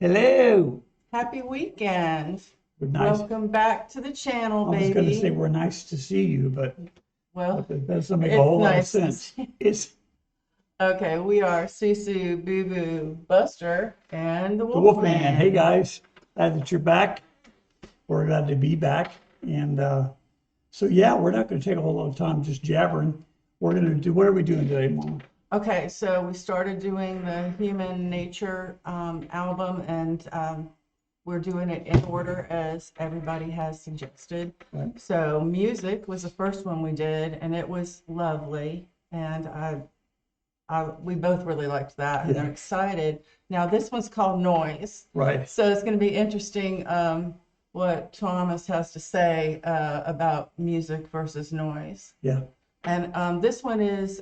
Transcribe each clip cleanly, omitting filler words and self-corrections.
Hello. Happy weekend. Nice. Welcome back to the channel, I was baby. going to say we're nice to see you, but Well, that doesn't make a it's whole lot of nice to sense. see. It's Okay, we are Suesue Booboo Buster and the the Wolfman. Wolfman. Hey guys, glad that you're back. We're glad to be back. And so yeah, we're not going to take a whole lot of time just jabbering. We're going to do, what are we doing today, Mom? Okay, so we started doing the Human Nature album, and we're doing it in order as everybody has suggested. Right. So music was the first one we did, and it was lovely. And we both really liked that, and Yeah. I'm excited. Now this one's called Noise. Right. So it's going to be interesting what Thomas has to say about music versus noise. Yeah. And this one is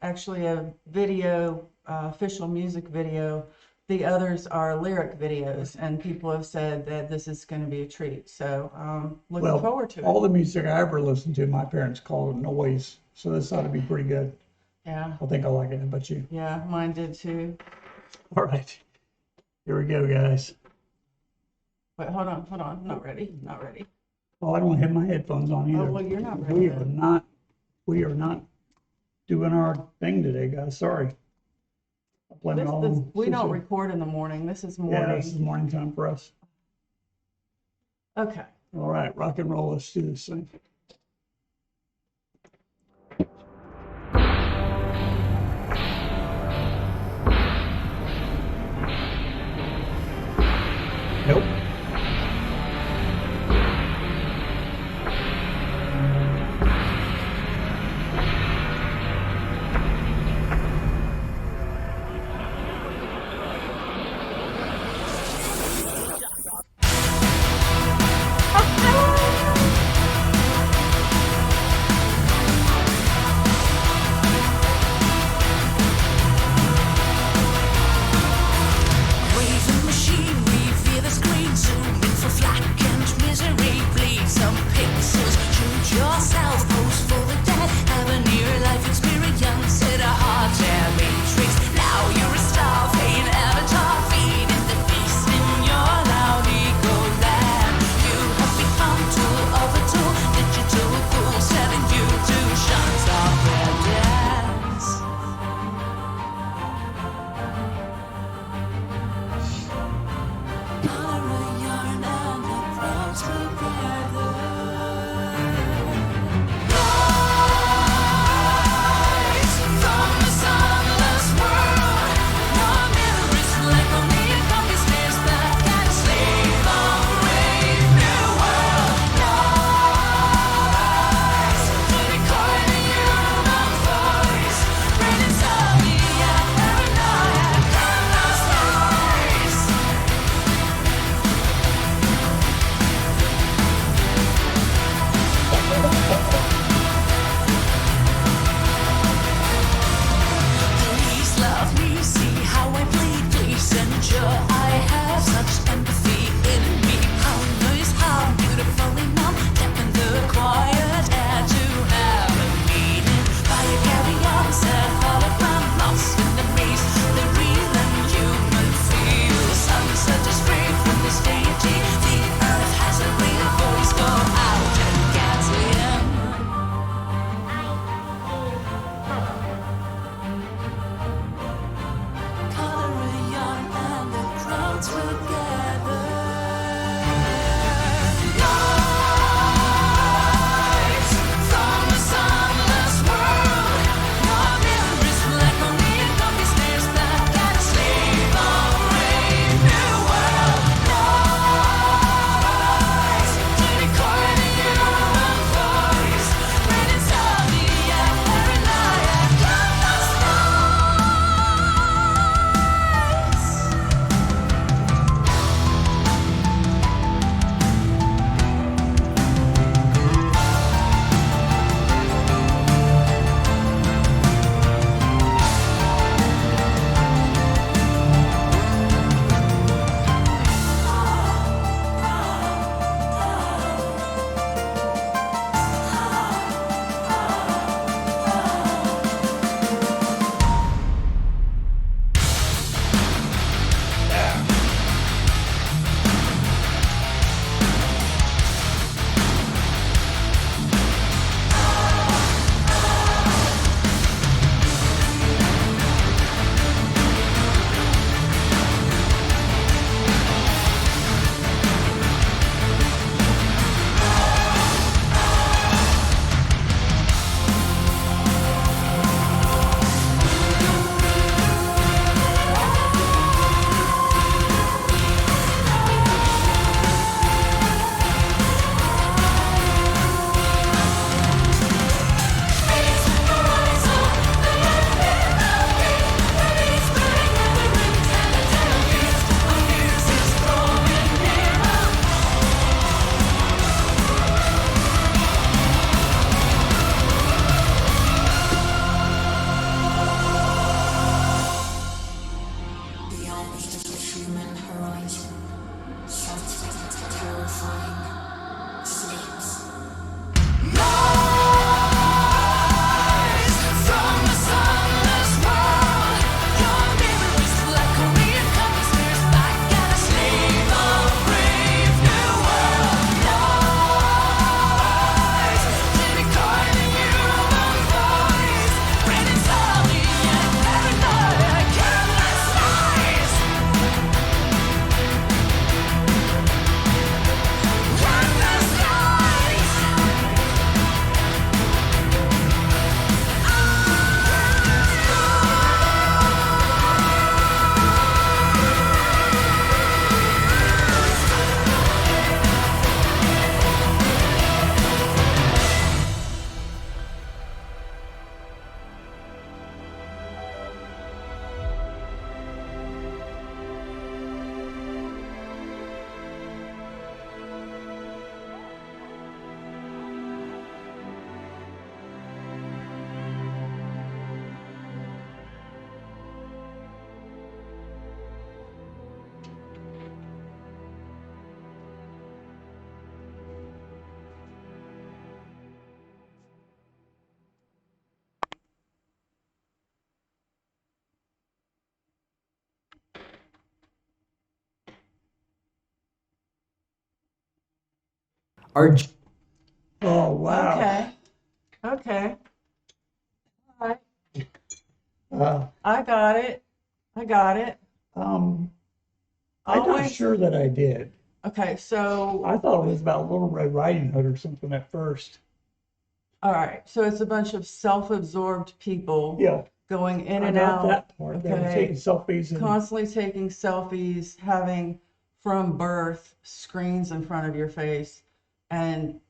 actually a video, official music video. The others are lyric videos, and people have said that this is going to be a treat. So looking forward to it. All the music I ever listened to, my parents called it noise. So this ought to be pretty good. Yeah. I think I like it. How about you? Yeah, mine did too. All right. Here we go, guys. Wait, hold on. Not ready. Oh, I don't have my headphones on either. Oh, well, you're not ready. We are not doing our thing today, guys. Sorry. I blame it all on We don't Suesue. record in the morning. This is Yeah, morning. this is morning time for us. Okay. All right, rock and roll. Let's do this thing. Nope. horizon, shut terrifying sleeps. Noise from the sunless world. Your mirror is flickering, coming stares back at us. Leave a brave new world. Noise, clearly calling human voice. Brain insomnia and paranoia, careless lies. Careless lies. Our Oh, wow. Okay. Okay. All right. Uh, I got it. I got it. I'm not Always. sure that I did. Okay, so I thought it was about Little Red Riding Hood or something at first. all right, so it's a bunch of self-absorbed people Yeah, going in I and got out, that part. They were okay. taking selfies and, Constantly taking selfies, having from birth screens in front of your face, and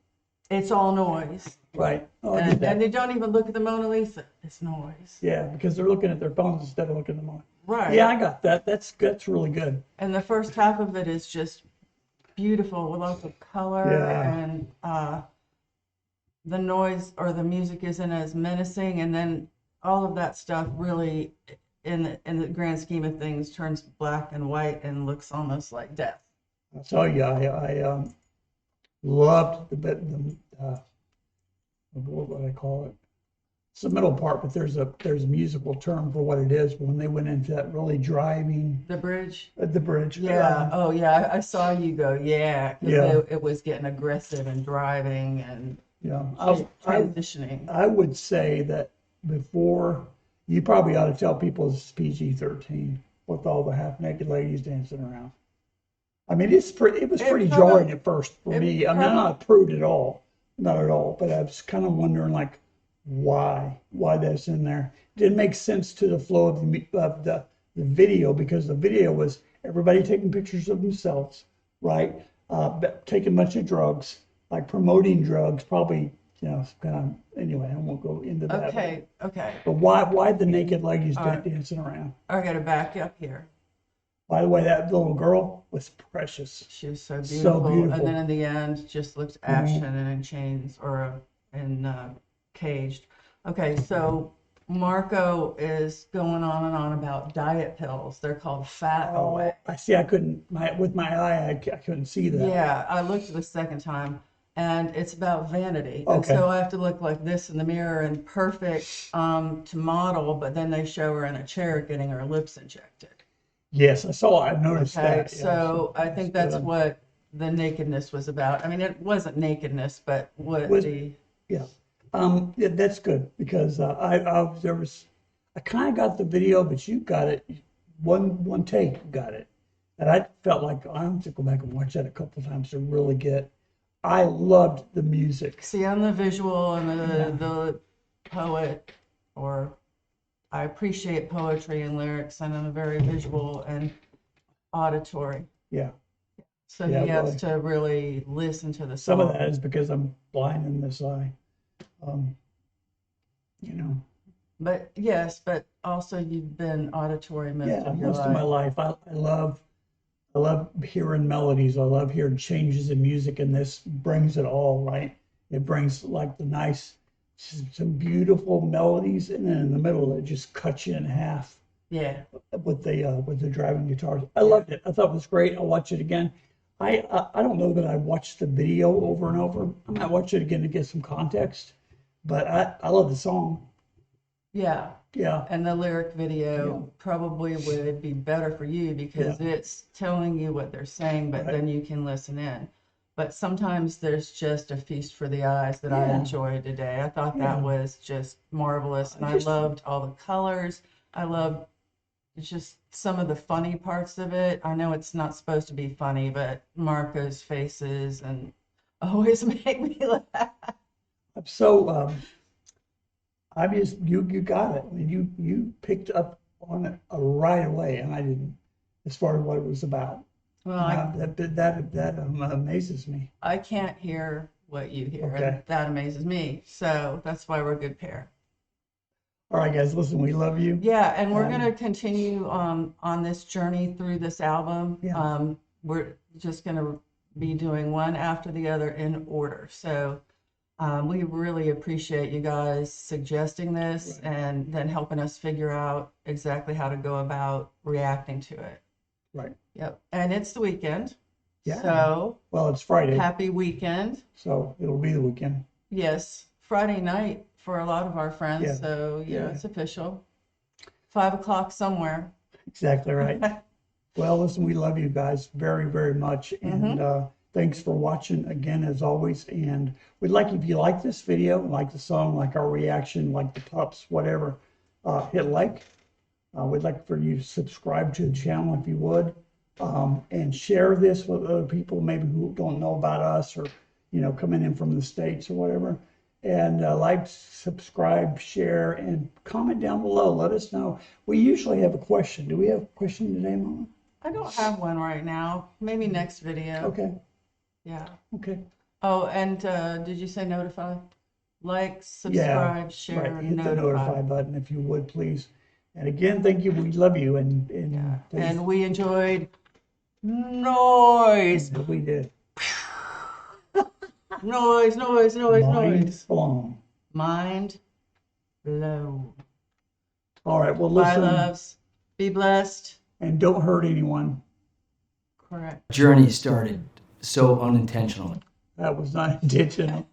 it's all noise. right. Oh, I did And that. they don't even look at the Mona Lisa. It's noise. Yeah, because they're looking at their phones instead of looking at them on. Right. Yeah, I got that. That's really good. And the first half of it is just beautiful with lots of color Yeah. and the noise or the music isn't as menacing, and then all of that stuff really in the grand scheme of things turns black and white and looks almost like death. I'll tell you, I loved what would I call it? It's the middle part, but there's a musical term for what it is when they went into that really driving The bridge. the bridge. Yeah. Oh yeah. I saw you go. Yeah. 'Cause Yeah. it was getting aggressive and driving and Yeah. transitioning. I would say that before you probably ought to tell people it's PG-13 with all the half-naked ladies dancing around. I mean, it was pretty jarring at first for me. I mean, I'm not a prude at all, not at all. But I was kind of wondering, like, why that's in there. It didn't make sense to the flow of the video, because the video was everybody taking pictures of themselves, right? Taking a bunch of drugs, like promoting drugs, probably, kind of. Anyway, I won't go into that. Okay. Okay. But why the naked ladies All right. dancing around? I got to back up here. By the way, that little girl was precious. She was so So beautiful. beautiful. And then in the end, just looked ashen and in chains or caged. Okay, so Marco is going on and on about diet pills. They're called Fat Away. I see. I couldn't, with my eye, I couldn't see that. Yeah, I looked the second time, and it's about vanity. And Okay. so I have to look like this in the mirror and perfect to model, but then they show her in a chair getting her lips injected. Yes, I noticed Okay, that. Yeah, so I think that's good. what the nakedness was about. I mean, it wasn't nakedness, but what Yeah. Yeah, that's good, because I kind of got the video, but you got it one take, you got it, and I felt like I have to go back and watch that a couple times to really get. I loved the music. see, I'm the visual and the poet, or I appreciate poetry and lyrics, and I'm very visual and auditory. Yeah. So Yeah, he has really. to really listen to the Some song. of that is because I'm blind in this eye. You know. But yes, but also you've been auditory most Yeah, of your most life. of my life. I love hearing melodies. I love hearing changes in music, and this brings it all, right? It brings like the nice, some beautiful melodies, and then in the middle it just cuts you in half. Yeah. with the driving guitars. I loved it. I thought it was great. I'll watch it again. I don't know that I watched the video over and over. I might watch it again to get some context, but I love the song. Yeah. Yeah, And the lyric video Yeah. probably would be better for you because it's telling you what they're saying, but Right. then you can listen in. But sometimes there's just a feast for the eyes that I Yeah. enjoyed today. I thought Yeah. that was just marvelous, and I Just- loved all the colors. I loved just some of the funny parts of it. I know it's not supposed to be funny, but Marco's faces and always make me laugh. so I just you got it. I mean, you picked up on it right away, and I didn't, as far as what it was about. Well, That amazes me. I can't hear what you hear, Okay. and that amazes me. So that's why we're a good pair. All right, guys, listen, we love you. Yeah, and we're Um, gonna continue on this journey through this album. Yeah. We're just gonna be doing one after the other in order. So we really appreciate you guys suggesting this and then helping us figure out exactly how to go about reacting to it. Right. Yep. And it's the weekend. Yeah. So Well, it's Friday, happy weekend. so it'll be the weekend. Yes, Friday night for a lot of our friends. Yeah. So yeah, Yeah. it's official. 5 o'clock somewhere. Exactly right. Well, listen, we love you guys very, very much, and thanks for watching again, as always. And we'd like, if you like this video, like the song, like our reaction, like the pups, whatever, hit like. We'd like for you to subscribe to the channel if you would, and share this with other people maybe who don't know about us, or coming in from the States or whatever. And like, subscribe, share, and comment down below. Let us know. We usually have a question. Do we have a question today, Mama? I don't have one right now. Maybe next video. Okay. Yeah. Okay. Oh, and did you say notify? Like, subscribe, share, Right. Hit the notify. notify button if you would, please. And again, thank you. We love you, and Yeah. thank And we enjoyed noise. you. We did. Noise, noise, noise, Mind noise. blown. Mind blown. All right. Well, Bye, listen, loves. Be blessed. and don't hurt anyone. Correct. Journey started so unintentionally. That was not intentional.